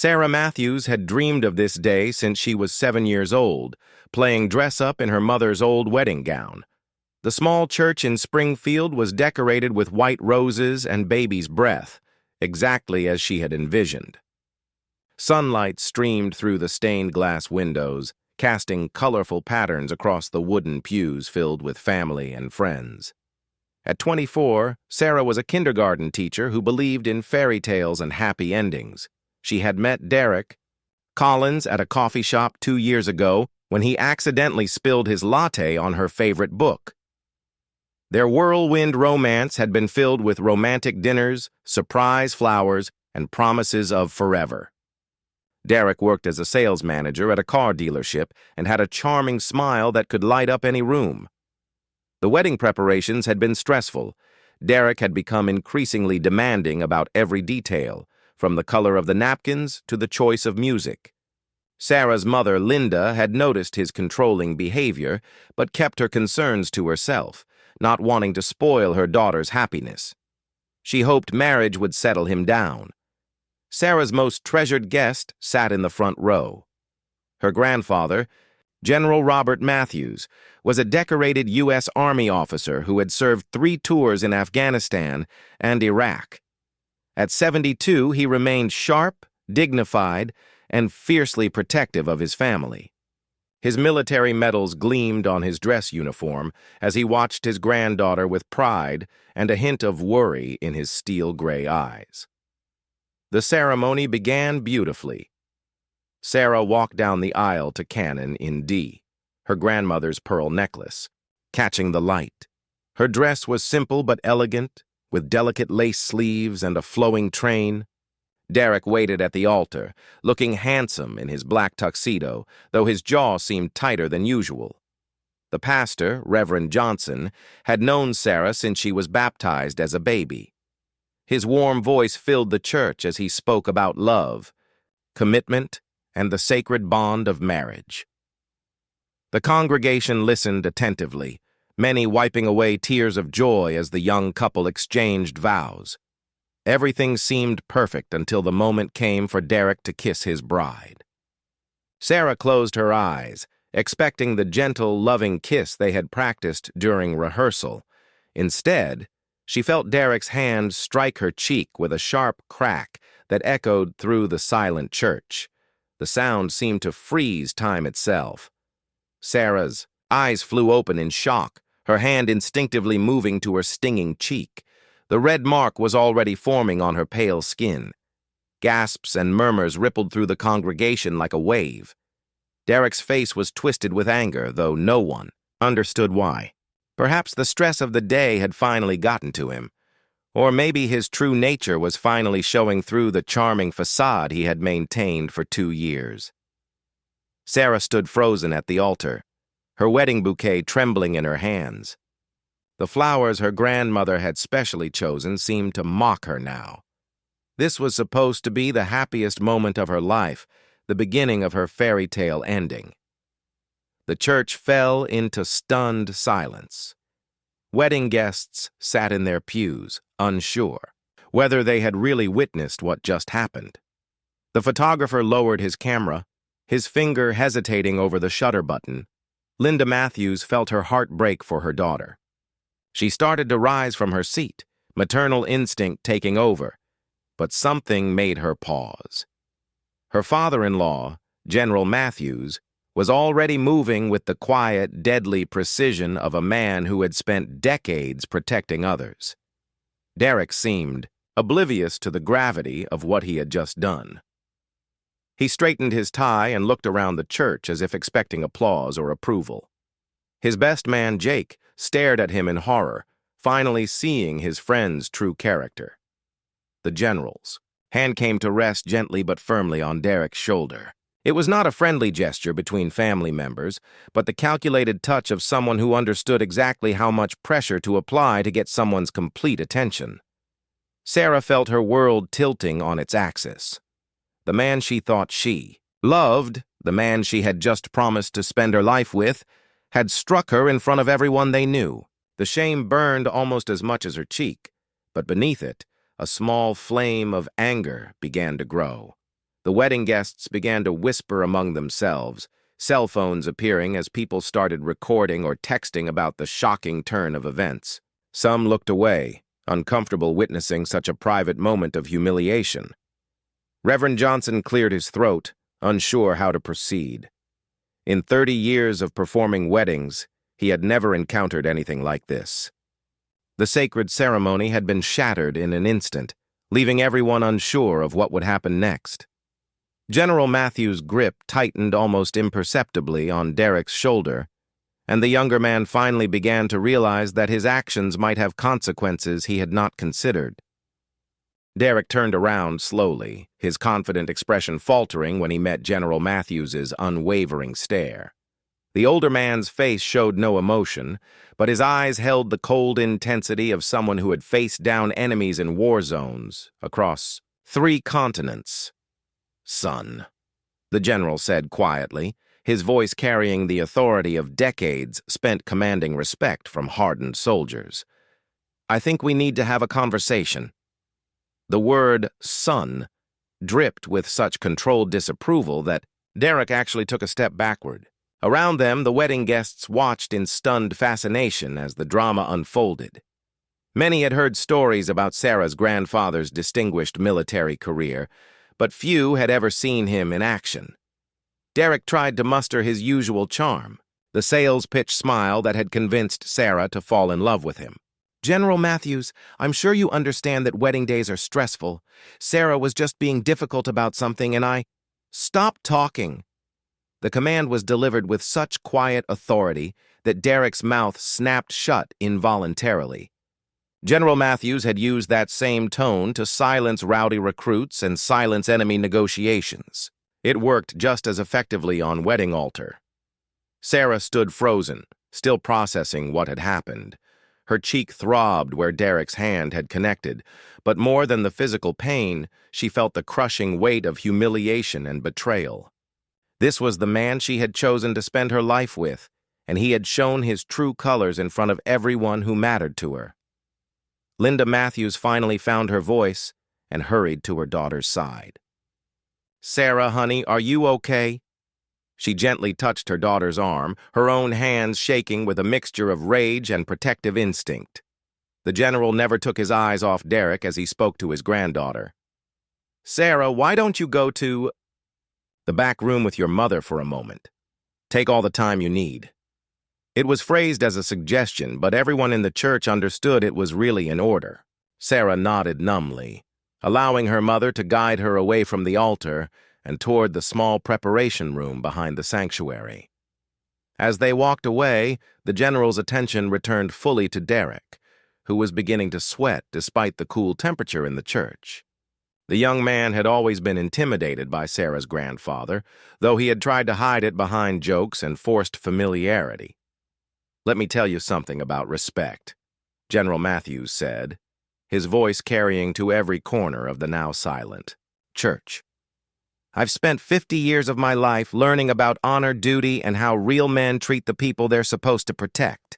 Sarah Matthews had dreamed of this day since she was 7 years old, playing dress-up in her mother's old wedding gown. The small church in Springfield was decorated with white roses and baby's breath, exactly as she had envisioned. Sunlight streamed through the stained glass windows, casting colorful patterns across the wooden pews filled with family and friends. At 24, Sarah was a kindergarten teacher who believed in fairy tales and happy endings. She had met Derek Collins at a coffee shop 2 years ago when he accidentally spilled his latte on her favorite book. Their whirlwind romance had been filled with romantic dinners, surprise flowers, and promises of forever. Derek worked as a sales manager at a car dealership and had a charming smile that could light up any room. The wedding preparations had been stressful. Derek had become increasingly demanding about every detail, from the color of the napkins to the choice of music. Sarah's mother, Linda, had noticed his controlling behavior, but kept her concerns to herself, not wanting to spoil her daughter's happiness. She hoped marriage would settle him down. Sarah's most treasured guest sat in the front row. Her grandfather, General Robert Matthews, was a decorated U.S. Army officer who had served 3 tours in Afghanistan and Iraq. At 72, he remained sharp, dignified, and fiercely protective of his family. His military medals gleamed on his dress uniform as he watched his granddaughter with pride and a hint of worry in his steel-gray eyes. The ceremony began beautifully. Sarah walked down the aisle to Cannon in D, her grandmother's pearl necklace, catching the light. Her dress was simple but elegant, with delicate lace sleeves and a flowing train. Derek waited at the altar, looking handsome in his black tuxedo, though his jaw seemed tighter than usual. The pastor, Reverend Johnson, had known Sarah since she was baptized as a baby. His warm voice filled the church as he spoke about love, commitment, and the sacred bond of marriage. The congregation listened attentively, many wiping away tears of joy as the young couple exchanged vows. Everything seemed perfect until the moment came for Derek to kiss his bride. Sarah closed her eyes, expecting the gentle, loving kiss they had practiced during rehearsal. Instead, she felt Derek's hand strike her cheek with a sharp crack that echoed through the silent church. The sound seemed to freeze time itself. Sarah's eyes flew open in shock, her hand instinctively moving to her stinging cheek. The red mark was already forming on her pale skin. Gasps and murmurs rippled through the congregation like a wave. Derek's face was twisted with anger, though no one understood why. Perhaps the stress of the day had finally gotten to him, or maybe his true nature was finally showing through the charming facade he had maintained for 2 years. Sarah stood frozen at the altar, her wedding bouquet trembling in her hands. The flowers her grandmother had specially chosen seemed to mock her now. This was supposed to be the happiest moment of her life, the beginning of her fairy tale ending. The church fell into stunned silence. Wedding guests sat in their pews, unsure whether they had really witnessed what just happened. The photographer lowered his camera, his finger hesitating over the shutter button. Linda Matthews felt her heart break for her daughter. She started to rise from her seat, maternal instinct taking over, but something made her pause. Her father-in-law, General Matthews, was already moving with the quiet, deadly precision of a man who had spent decades protecting others. Derek seemed oblivious to the gravity of what he had just done. He straightened his tie and looked around the church as if expecting applause or approval. His best man, Jake, stared at him in horror, finally seeing his friend's true character. The general's hand came to rest gently but firmly on Derek's shoulder. It was not a friendly gesture between family members, but the calculated touch of someone who understood exactly how much pressure to apply to get someone's complete attention. Sarah felt her world tilting on its axis. The man she thought she loved, the man she had just promised to spend her life with, had struck her in front of everyone they knew. The shame burned almost as much as her cheek, but beneath it, a small flame of anger began to grow. The wedding guests began to whisper among themselves, cell phones appearing as people started recording or texting about the shocking turn of events. Some looked away, uncomfortable witnessing such a private moment of humiliation. Reverend Johnson cleared his throat, unsure how to proceed. In 30 years of performing weddings, he had never encountered anything like this. The sacred ceremony had been shattered in an instant, leaving everyone unsure of what would happen next. General Matthews' grip tightened almost imperceptibly on Derek's shoulder, and the younger man finally began to realize that his actions might have consequences he had not considered. Derek turned around slowly, his confident expression faltering when he met General Matthews's unwavering stare. The older man's face showed no emotion, but his eyes held the cold intensity of someone who had faced down enemies in war zones across 3 continents. "Son," the general said quietly, his voice carrying the authority of decades spent commanding respect from hardened soldiers. "I think we need to have a conversation." The word "son" dripped with such controlled disapproval that Derek actually took a step backward. Around them, the wedding guests watched in stunned fascination as the drama unfolded. Many had heard stories about Sarah's grandfather's distinguished military career, but few had ever seen him in action. Derek tried to muster his usual charm, the sales-pitch smile that had convinced Sarah to fall in love with him. "General Matthews, I'm sure you understand that wedding days are stressful. Sarah was just being difficult about something and I—" "Stop talking." The command was delivered with such quiet authority that Derek's mouth snapped shut involuntarily. General Matthews had used that same tone to silence rowdy recruits and silence enemy negotiations. It worked just as effectively on wedding altar. Sarah stood frozen, still processing what had happened. Her cheek throbbed where Derek's hand had connected, but more than the physical pain, she felt the crushing weight of humiliation and betrayal. This was the man she had chosen to spend her life with, and he had shown his true colors in front of everyone who mattered to her. Linda Matthews finally found her voice and hurried to her daughter's side. "Sarah, honey, are you okay?" She gently touched her daughter's arm, her own hands shaking with a mixture of rage and protective instinct. The general never took his eyes off Derek as he spoke to his granddaughter. "Sarah, why don't you go to the back room with your mother for a moment? Take all the time you need." It was phrased as a suggestion, but everyone in the church understood it was really an order. Sarah nodded numbly, allowing her mother to guide her away from the altar and toward the small preparation room behind the sanctuary. As they walked away, the general's attention returned fully to Derek, who was beginning to sweat despite the cool temperature in the church. The young man had always been intimidated by Sarah's grandfather, though he had tried to hide it behind jokes and forced familiarity. "Let me tell you something about respect," General Matthews said, his voice carrying to every corner of the now silent church. "I've spent 50 years of my life learning about honor, duty, and how real men treat the people they're supposed to protect."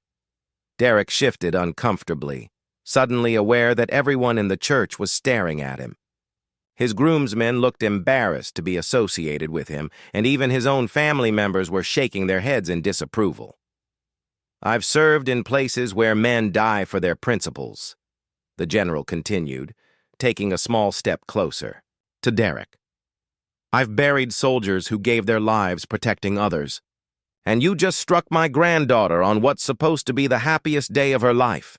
Derek shifted uncomfortably, suddenly aware that everyone in the church was staring at him. His groomsmen looked embarrassed to be associated with him, and even his own family members were shaking their heads in disapproval. "I've served in places where men die for their principles," the general continued, taking a small step closer to Derek. "I've buried soldiers who gave their lives protecting others. And you just struck my granddaughter on what's supposed to be the happiest day of her life."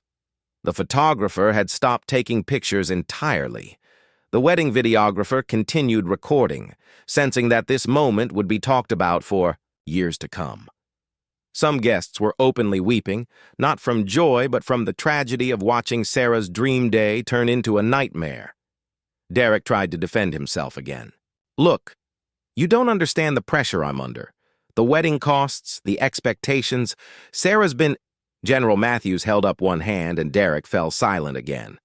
The photographer had stopped taking pictures entirely. The wedding videographer continued recording, sensing that this moment would be talked about for years to come. Some guests were openly weeping, not from joy but from the tragedy of watching Sarah's dream day turn into a nightmare. Derek tried to defend himself again. "Look, you don't understand the pressure I'm under. The wedding costs, the expectations. Sarah's been—" General Matthews held up one hand and Derek fell silent again.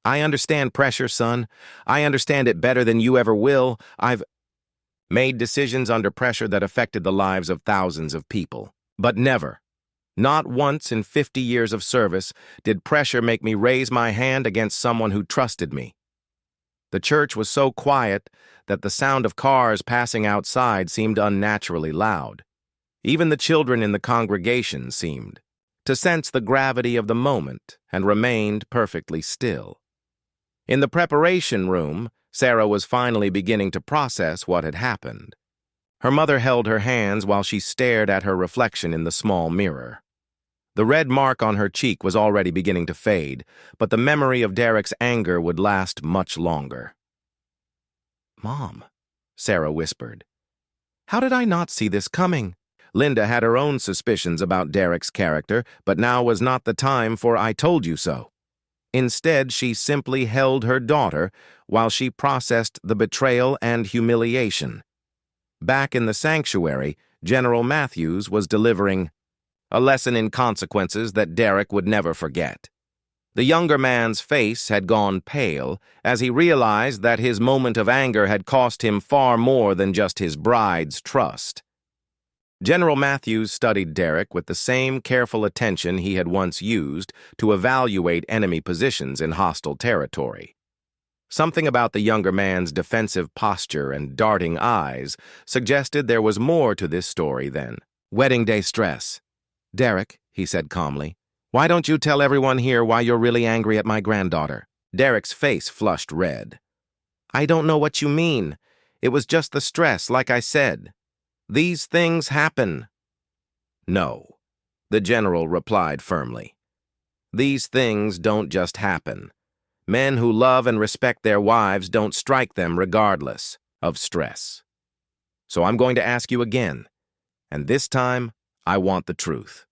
"I understand pressure, son. I understand it better than you ever will. I've made decisions under pressure that affected the lives of thousands of people. But never, not once in 50 years of service, did pressure make me raise my hand against someone who trusted me." The church was so quiet that the sound of cars passing outside seemed unnaturally loud. Even the children in the congregation seemed to sense the gravity of the moment and remained perfectly still. In the preparation room, Sarah was finally beginning to process what had happened. Her mother held her hands while she stared at her reflection in the small mirror. The red mark on her cheek was already beginning to fade, but the memory of Derek's anger would last much longer. "Mom," Sarah whispered. "How did I not see this coming?" Linda had her own suspicions about Derek's character, but now was not the time for "I told you so." Instead, she simply held her daughter while she processed the betrayal and humiliation. Back in the sanctuary, General Matthews was delivering a lesson in consequences that Derek would never forget. The younger man's face had gone pale as he realized that his moment of anger had cost him far more than just his bride's trust. General Matthews studied Derek with the same careful attention he had once used to evaluate enemy positions in hostile territory. Something about the younger man's defensive posture and darting eyes suggested there was more to this story than wedding day stress. "Derek," he said calmly, "why don't you tell everyone here why you're really angry at my granddaughter?" Derek's face flushed red. "I don't know what you mean. It was just the stress, like I said. These things happen." "No," the general replied firmly. "These things don't just happen. Men who love and respect their wives don't strike them regardless of stress. So I'm going to ask you again, and this time I want the truth."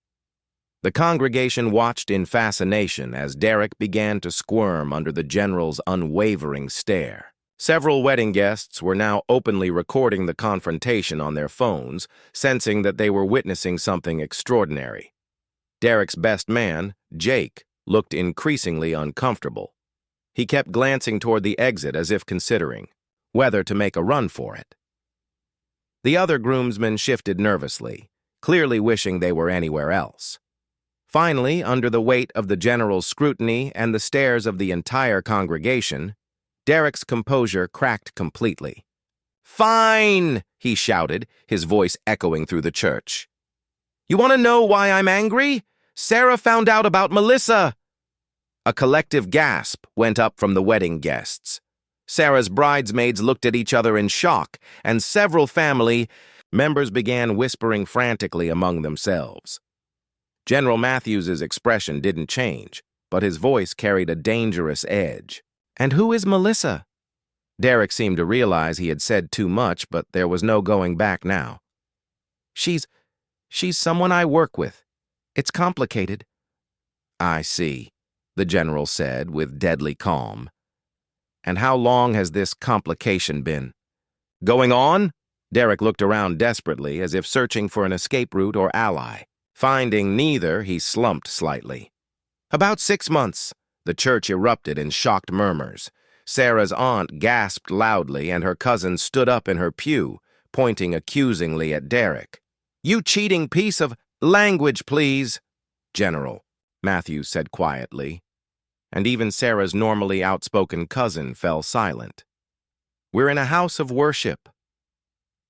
The congregation watched in fascination as Derek began to squirm under the general's unwavering stare. Several wedding guests were now openly recording the confrontation on their phones, sensing that they were witnessing something extraordinary. Derek's best man, Jake, looked increasingly uncomfortable. He kept glancing toward the exit as if considering whether to make a run for it. The other groomsmen shifted nervously, clearly wishing they were anywhere else. Finally, under the weight of the general's scrutiny and the stares of the entire congregation, Derek's composure cracked completely. "Fine!" he shouted, his voice echoing through the church. "You want to know why I'm angry? Sarah found out about Melissa!" A collective gasp went up from the wedding guests. Sarah's bridesmaids looked at each other in shock, and several family members began whispering frantically among themselves. General Matthews's expression didn't change, but his voice carried a dangerous edge. "And who is Melissa?" Derek seemed to realize he had said too much, but there was no going back now. She's someone I work with. It's complicated." "I see," the general said with deadly calm. "And how long has this complication been going on?" Derek looked around desperately, as if searching for an escape route or ally. Finding neither, he slumped slightly. "About 6 months." The church erupted in shocked murmurs. Sarah's aunt gasped loudly, and her cousin stood up in her pew, pointing accusingly at Derek. "You cheating piece of language, please." "General," Matthews said quietly, and even Sarah's normally outspoken cousin fell silent. "We're in a house of worship."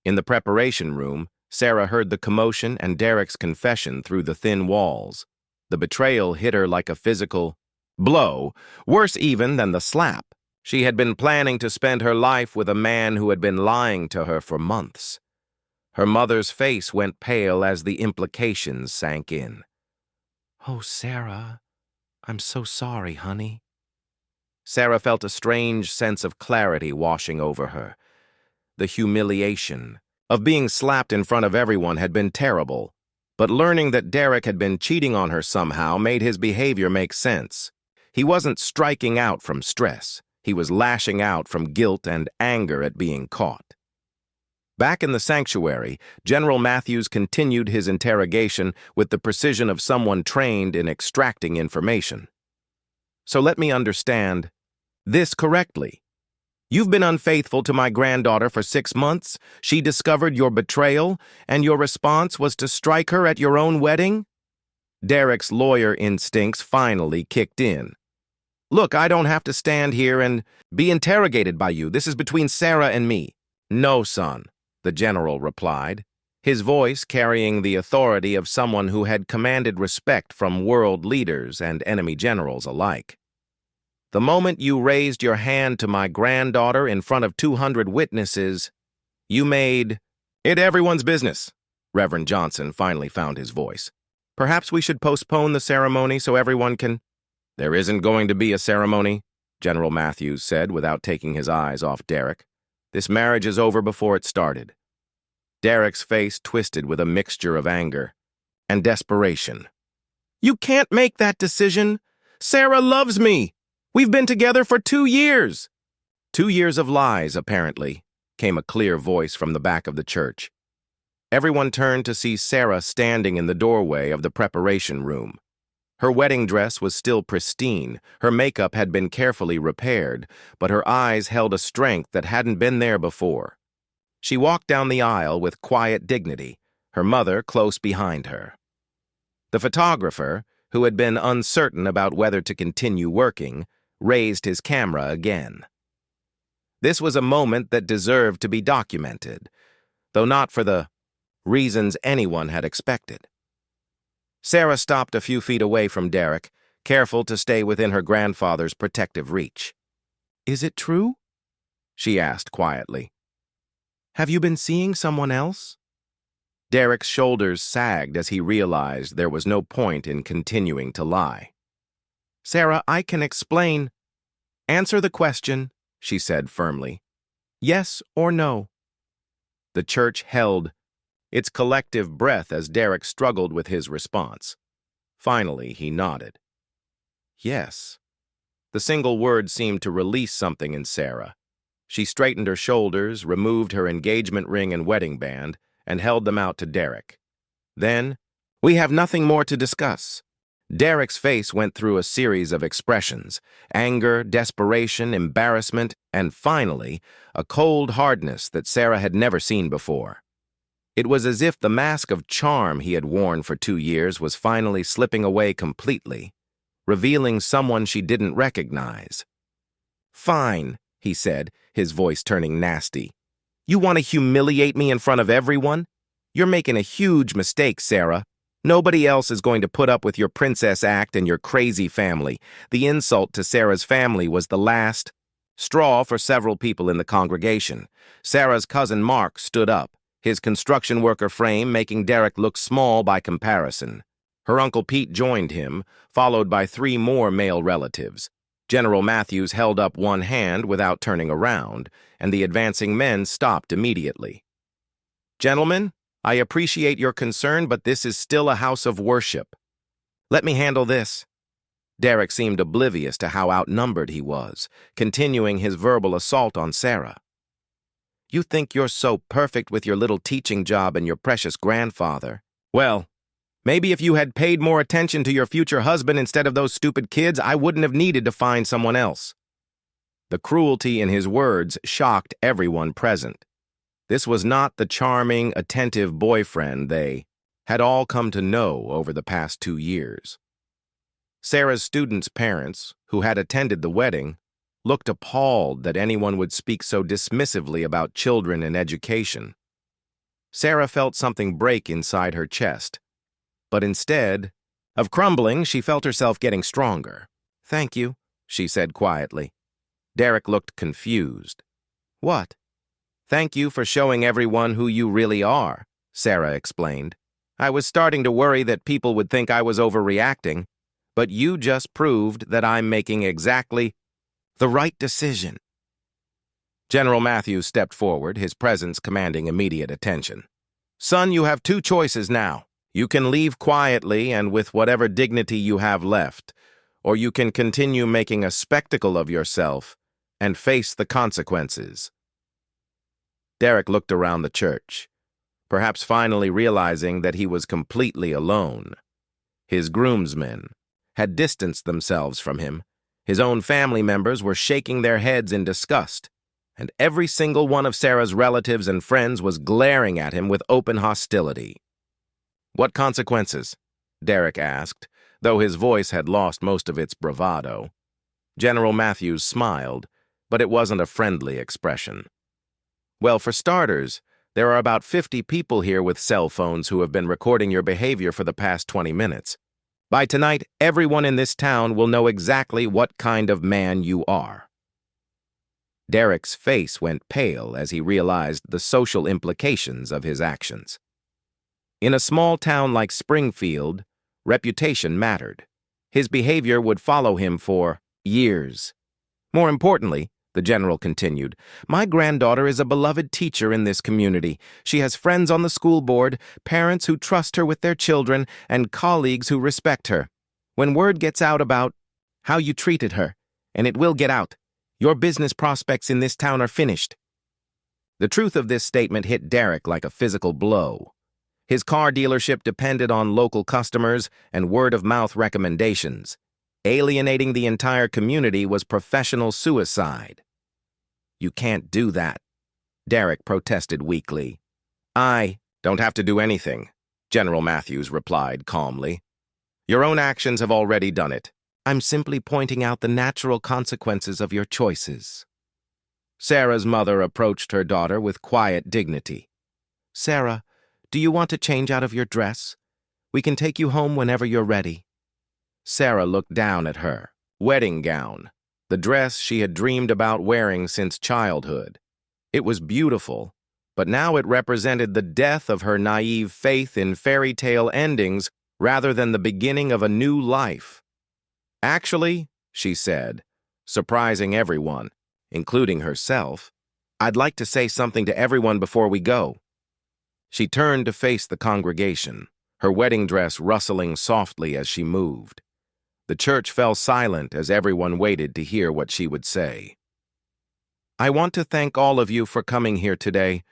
In the preparation room, Sarah heard the commotion and Derek's confession through the thin walls. The betrayal hit her like a physical blow, worse even than the slap. She had been planning to spend her life with a man who had been lying to her for months. Her mother's face went pale as the implications sank in. "Oh, Sarah, I'm so sorry, honey." Sarah felt a strange sense of clarity washing over her. The humiliation of being slapped in front of everyone had been terrible, but learning that Derek had been cheating on her somehow made his behavior make sense. He wasn't striking out from stress. He was lashing out from guilt and anger at being caught. Back in the sanctuary, General Matthews continued his interrogation with the precision of someone trained in extracting information. "So let me understand this correctly. You've been unfaithful to my granddaughter for 6 months. She discovered your betrayal, and your response was to strike her at your own wedding?" Derek's lawyer instincts finally kicked in. Look, I don't have to stand here and be interrogated by you. This is between Sarah and me. No, son, the general replied, his voice carrying the authority of someone who had commanded respect from world leaders and enemy generals alike. The moment you raised your hand to my granddaughter in front of 200 witnesses, you made it everyone's business. Reverend Johnson finally found his voice. Perhaps we should postpone the ceremony so everyone can... There isn't going to be a ceremony, General Matthews said without taking his eyes off Derek. This marriage is over before it started. Derek's face twisted with a mixture of anger and desperation. You can't make that decision. Sarah loves me. We've been together for 2 years. 2 years of lies, apparently, came a clear voice from the back of the church. Everyone turned to see Sarah standing in the doorway of the preparation room. Her wedding dress was still pristine, her makeup had been carefully repaired, but her eyes held a strength that hadn't been there before. She walked down the aisle with quiet dignity, her mother close behind her. The photographer, who had been uncertain about whether to continue working, raised his camera again. This was a moment that deserved to be documented, though not for the reasons anyone had expected. Sarah stopped a few feet away from Derek, careful to stay within her grandfather's protective reach. Is it true? She asked quietly. Have you been seeing someone else? Derek's shoulders sagged as he realized there was no point in continuing to lie. Sarah, I can explain. Answer the question, she said firmly. Yes or no? The church held its collective breath as Derek struggled with his response. Finally, he nodded. Yes. The single word seemed to release something in Sarah. She straightened her shoulders, removed her engagement ring and wedding band, and held them out to Derek. Then, we have nothing more to discuss. Derek's face went through a series of expressions: anger, desperation, embarrassment, and finally, a cold hardness that Sarah had never seen before. It was as if the mask of charm he had worn for 2 years was finally slipping away completely, revealing someone she didn't recognize. Fine, he said, his voice turning nasty. You want to humiliate me in front of everyone? You're making a huge mistake, Sarah. Nobody else is going to put up with your princess act and your crazy family. The insult to Sarah's family was the last straw for several people in the congregation. Sarah's cousin Mark stood up, his construction worker frame making Derek look small by comparison. Her Uncle Pete joined him, followed by 3 more male relatives. General Matthews held up one hand without turning around, and the advancing men stopped immediately. Gentlemen, I appreciate your concern, but this is still a house of worship. Let me handle this. Derek seemed oblivious to how outnumbered he was, continuing his verbal assault on Sarah. You think you're so perfect with your little teaching job and your precious grandfather. Well, maybe if you had paid more attention to your future husband instead of those stupid kids, I wouldn't have needed to find someone else. The cruelty in his words shocked everyone present. This was not the charming, attentive boyfriend they had all come to know over the past 2 years. Sarah's students' parents, who had attended the wedding, looked appalled that anyone would speak so dismissively about children and education. Sarah felt something break inside her chest, but instead of crumbling, she felt herself getting stronger. Thank you, she said quietly. Derek looked confused. What? Thank you for showing everyone who you really are, Sarah explained. I was starting to worry that people would think I was overreacting, but you just proved that I'm making exactly the right decision. General Matthews stepped forward, his presence commanding immediate attention. Son, you have 2 choices now. You can leave quietly and with whatever dignity you have left, or you can continue making a spectacle of yourself and face the consequences. Derek looked around the church, perhaps finally realizing that he was completely alone. His groomsmen had distanced themselves from him. His own family members were shaking their heads in disgust, and every single one of Sarah's relatives and friends was glaring at him with open hostility. What consequences? Derek asked, though his voice had lost most of its bravado. General Matthews smiled, but it wasn't a friendly expression. Well, for starters, there are about 50 people here with cell phones who have been recording your behavior for the past 20 minutes. By tonight, everyone in this town will know exactly what kind of man you are. Derek's face went pale as he realized the social implications of his actions. In a small town like Springfield, reputation mattered. His behavior would follow him for years. More importantly, the general continued, my granddaughter is a beloved teacher in this community. She has friends on the school board, parents who trust her with their children, and colleagues who respect her. When word gets out about how you treated her, and it will get out, your business prospects in this town are finished. The truth of this statement hit Derek like a physical blow. His car dealership depended on local customers and word-of-mouth recommendations. Alienating the entire community was professional suicide. You can't do that, Derek protested weakly. I don't have to do anything, General Matthews replied calmly. Your own actions have already done it. I'm simply pointing out the natural consequences of your choices. Sarah's mother approached her daughter with quiet dignity. Sarah, do you want to change out of your dress? We can take you home whenever you're ready. Sarah looked down at her wedding gown, the dress she had dreamed about wearing since childhood. It was beautiful, but now it represented the death of her naive faith in fairy tale endings rather than the beginning of a new life. Actually, she said, surprising everyone, including herself, I'd like to say something to everyone before we go. She turned to face the congregation, her wedding dress rustling softly as she moved. The church fell silent as everyone waited to hear what she would say. I want to thank all of you for coming here today,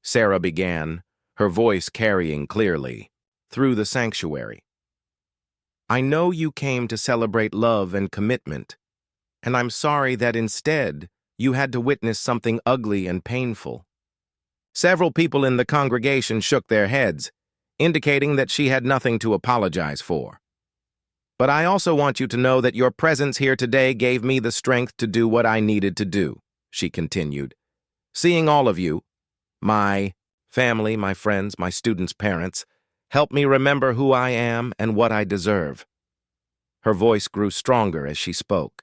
Sarah began, her voice carrying clearly through the sanctuary. I know you came to celebrate love and commitment, and I'm sorry that instead you had to witness something ugly and painful. Several people in the congregation shook their heads, indicating that she had nothing to apologize for. But I also want you to know that your presence here today gave me the strength to do what I needed to do, she continued. Seeing all of you, my family, my friends, my students' parents, helped me remember who I am and what I deserve. Her voice grew stronger as she spoke.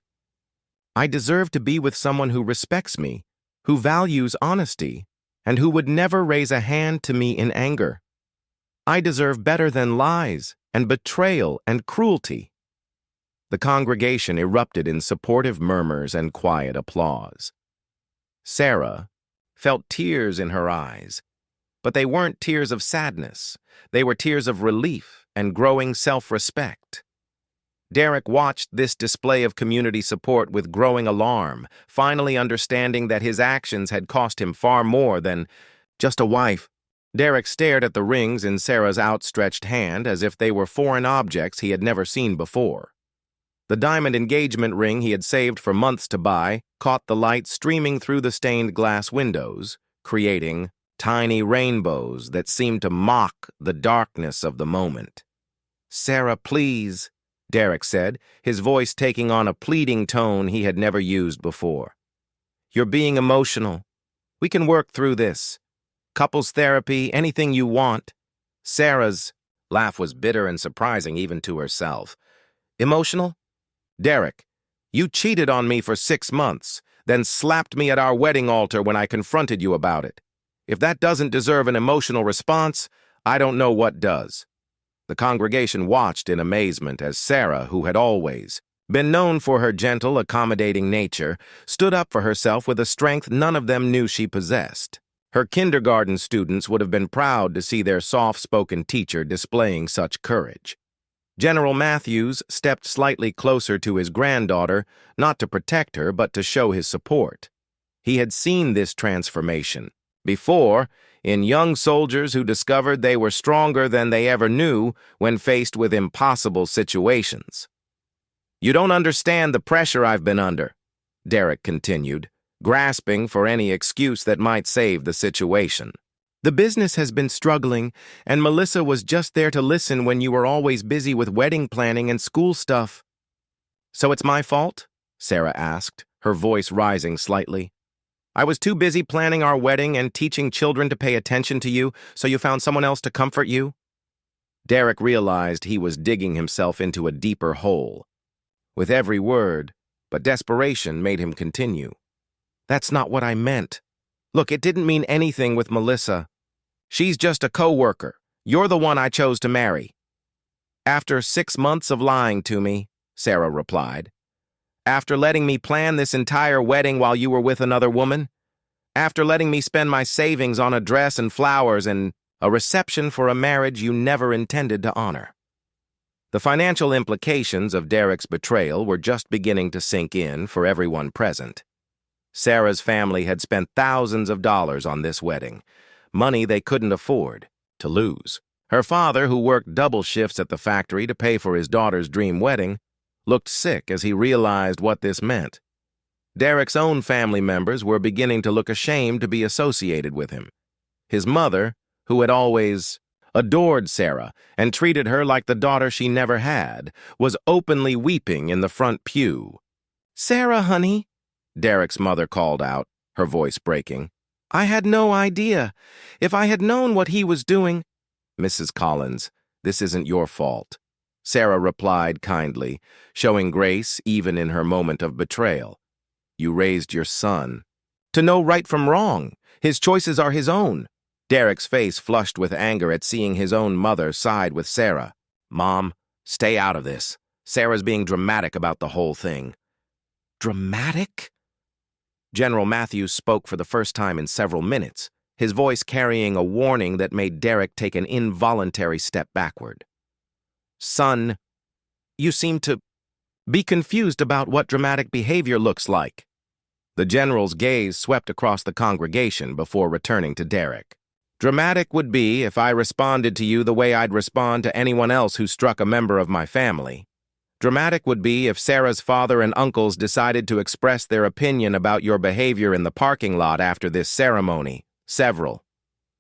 I deserve to be with someone who respects me, who values honesty, and who would never raise a hand to me in anger. I deserve better than lies and betrayal and cruelty. The congregation erupted in supportive murmurs and quiet applause. Sarah felt tears in her eyes, but they weren't tears of sadness. They were tears of relief and growing self-respect. Derek watched this display of community support with growing alarm, finally understanding that his actions had cost him far more than just a wife. Derek stared at the rings in Sarah's outstretched hand as if they were foreign objects he had never seen before. The diamond engagement ring he had saved for months to buy caught the light streaming through the stained glass windows, creating tiny rainbows that seemed to mock the darkness of the moment. Sarah, please, Derek said, his voice taking on a pleading tone he had never used before. You're being emotional. We can work through this. Couples therapy, anything you want. Sarah's laugh was bitter and surprising even to herself. Emotional? Derek, you cheated on me for 6 months, then slapped me at our wedding altar when I confronted you about it. If that doesn't deserve an emotional response, I don't know what does. The congregation watched in amazement as Sarah, who had always been known for her gentle, accommodating nature, stood up for herself with a strength none of them knew she possessed. Her kindergarten students would have been proud to see their soft-spoken teacher displaying such courage. General Matthews stepped slightly closer to his granddaughter, not to protect her, but to show his support. He had seen this transformation before in young soldiers who discovered they were stronger than they ever knew when faced with impossible situations. You don't understand the pressure I've been under, Derek continued, grasping for any excuse that might save the situation. The business has been struggling, and Melissa was just there to listen when you were always busy with wedding planning and school stuff. So it's my fault? Sarah asked, her voice rising slightly. I was too busy planning our wedding and teaching children to pay attention to you, so you found someone else to comfort you? Derek realized he was digging himself into a deeper hole. With every word, but desperation made him continue. That's not what I meant. Look, it didn't mean anything with Melissa. She's just a co-worker. You're the one I chose to marry. After 6 months of lying to me, Sarah replied. After letting me plan this entire wedding while you were with another woman? After letting me spend my savings on a dress and flowers and a reception for a marriage you never intended to honor? The financial implications of Derek's betrayal were just beginning to sink in for everyone present. Sarah's family had spent thousands of dollars on this wedding, money they couldn't afford to lose. Her father, who worked double shifts at the factory to pay for his daughter's dream wedding, looked sick as he realized what this meant. Derek's own family members were beginning to look ashamed to be associated with him. His mother, who had always adored Sarah and treated her like the daughter she never had, was openly weeping in the front pew. "Sarah, honey," Derek's mother called out, her voice breaking. "I had no idea. If I had known what he was doing—" "Mrs. Collins, this isn't your fault," Sarah replied kindly, showing grace even in her moment of betrayal. "You raised your son to know right from wrong. His choices are his own." Derek's face flushed with anger at seeing his own mother side with Sarah. "Mom, stay out of this. Sarah's being dramatic about the whole thing." "Dramatic?" General Matthews spoke for the first time in several minutes, his voice carrying a warning that made Derek take an involuntary step backward. "Son, you seem to be confused about what dramatic behavior looks like." The general's gaze swept across the congregation before returning to Derek. "Dramatic would be if I responded to you the way I'd respond to anyone else who struck a member of my family. Dramatic would be if Sarah's father and uncles decided to express their opinion about your behavior in the parking lot after this ceremony. Several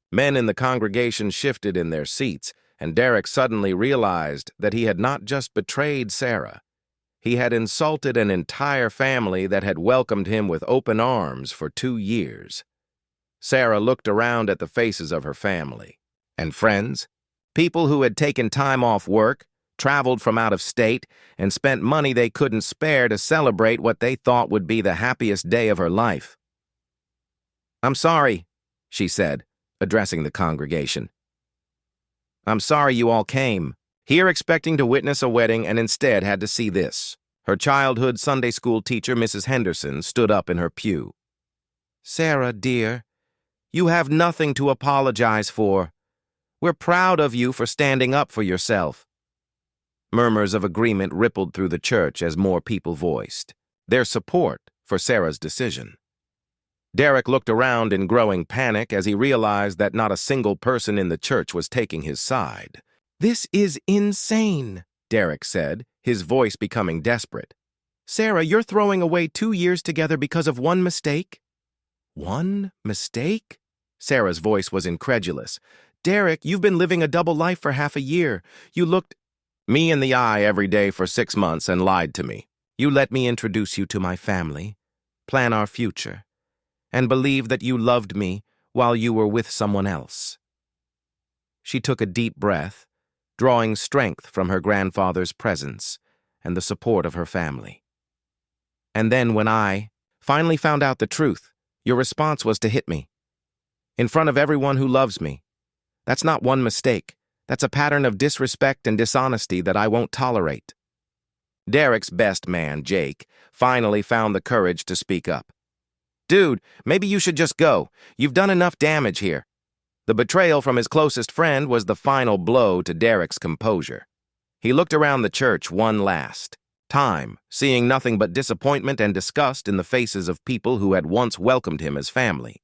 men in the congregation shifted in their seats, and Derek suddenly realized that he had not just betrayed Sarah. He had insulted an entire family that had welcomed him with open arms for 2 years. Sarah looked around at the faces of her family and friends, people who had taken time off work, traveled from out of state, and spent money they couldn't spare to celebrate what they thought would be the happiest day of her life. "I'm sorry," she said, addressing the congregation. "I'm sorry you all came, here expecting to witness a wedding and instead had to see this." Her childhood Sunday school teacher, Mrs. Henderson, stood up in her pew. "Sarah, dear, you have nothing to apologize for. We're proud of you for standing up for yourself." Murmurs of agreement rippled through the church as more people voiced their support for Sarah's decision. Derek looked around in growing panic as he realized that not a single person in the church was taking his side. "This is insane," Derek said, his voice becoming desperate. "Sarah, you're throwing away 2 years together because of one mistake?" "One mistake?" Sarah's voice was incredulous. "Derek, you've been living a double life for half a year. You looked me in the eye every day for 6 months and lied to me. You let me introduce you to my family, plan our future, and believe that you loved me while you were with someone else." She took a deep breath, drawing strength from her grandfather's presence and the support of her family. "And then when I finally found out the truth, your response was to hit me. In front of everyone who loves me. That's not one mistake. That's a pattern of disrespect and dishonesty that I won't tolerate." Derek's best man, Jake, finally found the courage to speak up. "Dude, maybe you should just go. You've done enough damage here." The betrayal from his closest friend was the final blow to Derek's composure. He looked around the church one last time, seeing nothing but disappointment and disgust in the faces of people who had once welcomed him as family.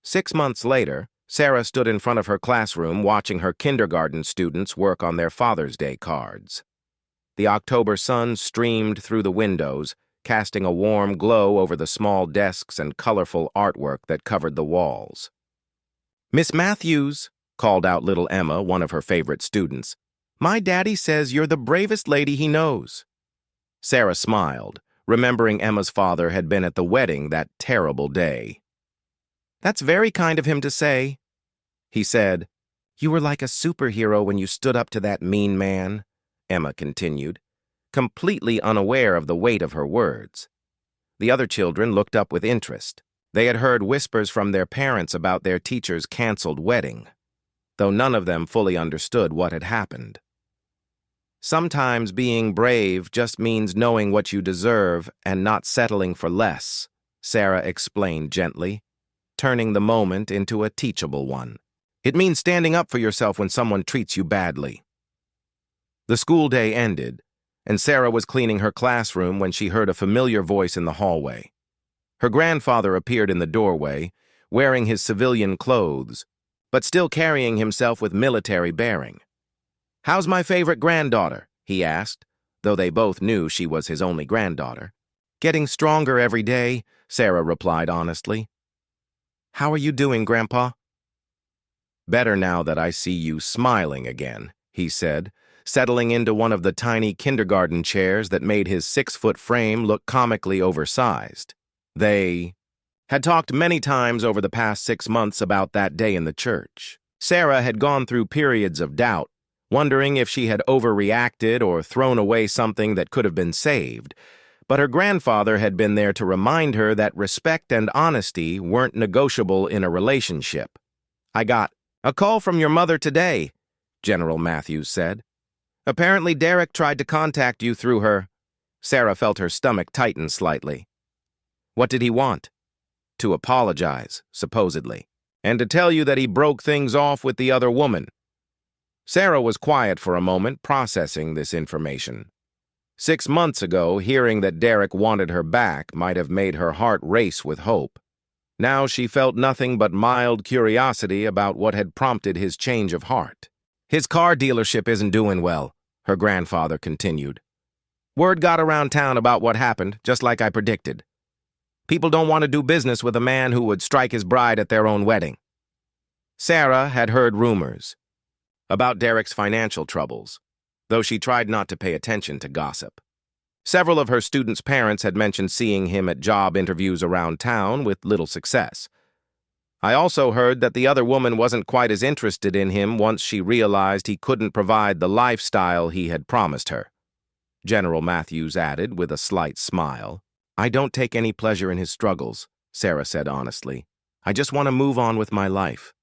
6 months later, Sarah stood in front of her classroom watching her kindergarten students work on their Father's Day cards. The October sun streamed through the windows, casting a warm glow over the small desks and colorful artwork that covered the walls. "Miss Matthews," called out little Emma, one of her favorite students, "my daddy says you're the bravest lady he knows." Sarah smiled, remembering Emma's father had been at the wedding that terrible day. "That's very kind of him to say," he said. "You were like a superhero when you stood up to that mean man," Emma continued, completely unaware of the weight of her words. The other children looked up with interest. They had heard whispers from their parents about their teacher's canceled wedding, though none of them fully understood what had happened. "Sometimes being brave just means knowing what you deserve and not settling for less," Sarah explained gently, turning the moment into a teachable one. "It means standing up for yourself when someone treats you badly." The school day ended, and Sarah was cleaning her classroom when she heard a familiar voice in the hallway. Her grandfather appeared in the doorway, wearing his civilian clothes, but still carrying himself with military bearing. "How's my favorite granddaughter?" he asked, though they both knew she was his only granddaughter. "Getting stronger every day," Sarah replied honestly. "How are you doing, Grandpa?" "Better now that I see you smiling again," he said, settling into one of the tiny kindergarten chairs that made his 6-foot frame look comically oversized. They had talked many times over the past 6 months about that day in the church. Sarah had gone through periods of doubt, wondering if she had overreacted or thrown away something that could have been saved, but her grandfather had been there to remind her that respect and honesty weren't negotiable in a relationship. "I got a call from your mother today," General Matthews said. "Apparently Derek tried to contact you through her." Sarah felt her stomach tighten slightly. "What did he want?" "To apologize, supposedly, and to tell you that he broke things off with the other woman." Sarah was quiet for a moment, processing this information. 6 months ago, hearing that Derek wanted her back might have made her heart race with hope. Now she felt nothing but mild curiosity about what had prompted his change of heart. "His car dealership isn't doing well," her grandfather continued. "Word got around town about what happened, just like I predicted. People don't want to do business with a man who would strike his bride at their own wedding." Sarah had heard rumors about Derek's financial troubles, though she tried not to pay attention to gossip. Several of her students' parents had mentioned seeing him at job interviews around town with little success. I also heard that the other woman wasn't quite as interested in him once she realized he couldn't provide the lifestyle he had promised her. General Matthews added with a slight smile. "I don't take any pleasure in his struggles," Sarah said honestly. "I just want to move on with my life."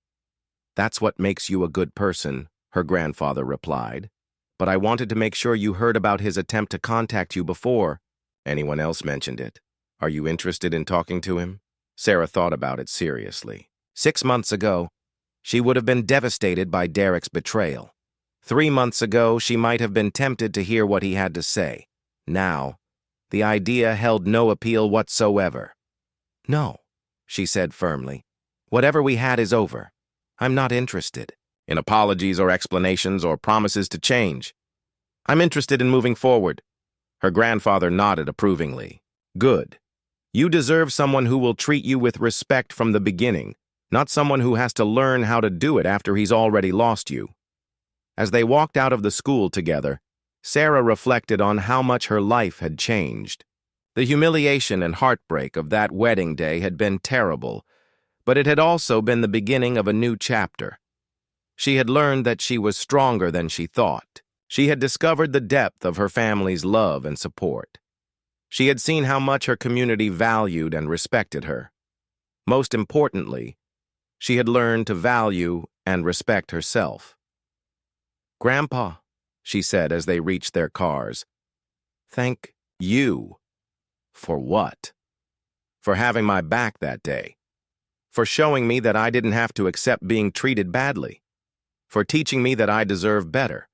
"That's what makes you a good person," her grandfather replied. "But I wanted to make sure you heard about his attempt to contact you before anyone else mentioned it. Are you interested in talking to him?" Sarah thought about it seriously. 6 months ago, she would have been devastated by Derek's betrayal. 3 months ago, she might have been tempted to hear what he had to say. Now, the idea held no appeal whatsoever. "No," she said firmly. "Whatever we had is over. I'm not interested in apologies or explanations or promises to change. I'm interested in moving forward." Her grandfather nodded approvingly. "Good. You deserve someone who will treat you with respect from the beginning, not someone who has to learn how to do it after he's already lost you." As they walked out of the school together, Sarah reflected on how much her life had changed. The humiliation and heartbreak of that wedding day had been terrible, but it had also been the beginning of a new chapter. She had learned that she was stronger than she thought. She had discovered the depth of her family's love and support. She had seen how much her community valued and respected her. Most importantly, she had learned to value and respect herself. "Grandpa," she said as they reached their cars, "thank you." "For what?" "For having my back that day. For showing me that I didn't have to accept being treated badly. For teaching me that I deserve better."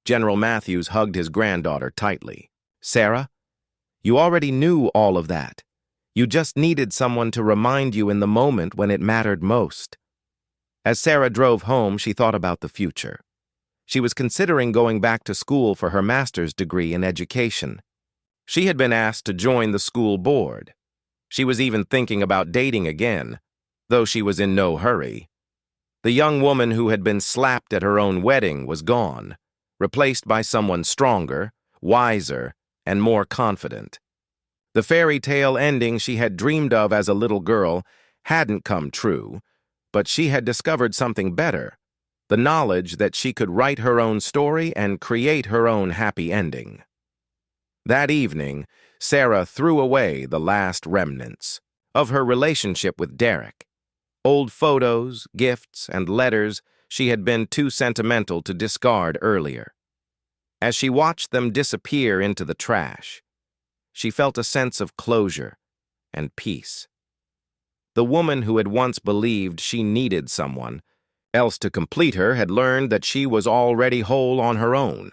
General Matthews hugged his granddaughter tightly. "Sarah, you already knew all of that. You just needed someone to remind you in the moment when it mattered most." As Sarah drove home, she thought about the future. She was considering going back to school for her master's degree in education. She had been asked to join the school board. She was even thinking about dating again, though she was in no hurry. The young woman who had been slapped at her own wedding was gone, replaced by someone stronger, wiser, and more confident. The fairy tale ending she had dreamed of as a little girl hadn't come true, but she had discovered something better, the knowledge that she could write her own story and create her own happy ending. That evening, Sarah threw away the last remnants of her relationship with Derek. Old photos, gifts, and letters she had been too sentimental to discard earlier. As she watched them disappear into the trash, she felt a sense of closure and peace. The woman who had once believed she needed someone else to complete her had learned that she was already whole on her own.